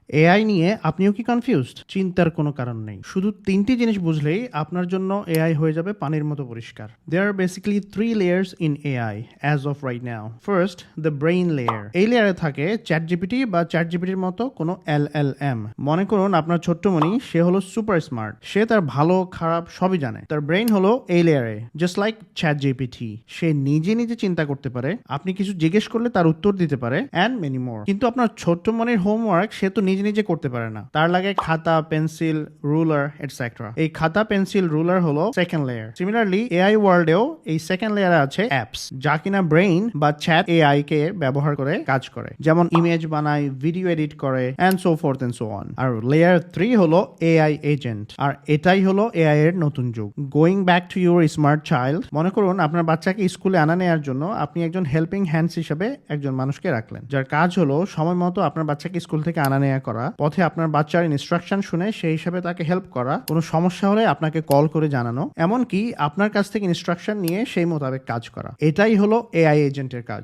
AI নিয়ে আপনিও কি কনফিউজড? চিন্তার কোনো কারণ নেই। শুধু ৩টি জিনিস বুঝলেই আপনার জন্য এআই হয়ে যাবে পানির মতো পরিষ্কার। There are basically 3 layers in AI as of right now. First, the brain layer. এই লেয়ারে থাকে ChatGPT বা ChatGPTর মতো কোনো LLM। মনে করুন আপনার ছোট্টমণি, সে হলো সুপার স্মার্ট। সে তার ভালো খারাপ সবই জানে। তার ব্রেইন হলো এই লেয়ারে, জাস্ট লাইক ChatGPT। সে নিজে নিজে চিন্তা করতে পারে, আপনি কিছু জিজ্ঞেস করলে তার উত্তর দিতে পারে, অ্যান্ড মেনি মোর। কিন্তু আপনার ছোট্টমণির হোমওয়ার্ক সে তো নিজে নিজে করতে পারে না। তার লাগে খাতা, পেন্সিল, রুলার এটসেট্রা। এই খাতা, পেন্সিল, রুলার হলো সেকেন্ড লেয়ার। সিমিলারলি এআই ওয়ার্ল্ডেও এই সেকেন্ড লেয়ারে আছে অ্যাপস, যা কিনা ব্রেইন বা চ্যাট এআই কে ব্যবহার করে কাজ করে, যেমন ইমেজ বানায়, ভিডিও এডিট করে, and so forth and so on. আর লেয়ার 3 হলো এআই এজেন্ট, আর এটাই হলো এআই এর নতুন যুগ। Going back to your smart child, মনে করুন আপনার বাচ্চাকে স্কুলে আনা নেওয়ার জন্য আপনি একজন হেল্পিং হ্যান্ডস হিসেবে একজন মানুষকে রাখলেন, যার কাজ হলো সময় মতো আপনার বাচ্চাকে স্কুল থেকে আনা নেওয়া করা, পথে আপনার বাচ্চার ইনস্ট্রাকশন শুনে সেই হিসাবে তাকে হেল্প করা, কোনো সমস্যা হলে আপনাকে কল করে জানানো, এমনকি আপনার কাছ থেকে ইনস্ট্রাকশন নিয়ে সেই মোতাবেক কাজ করা। এটাই হলো এআই এজেন্টের কাজ।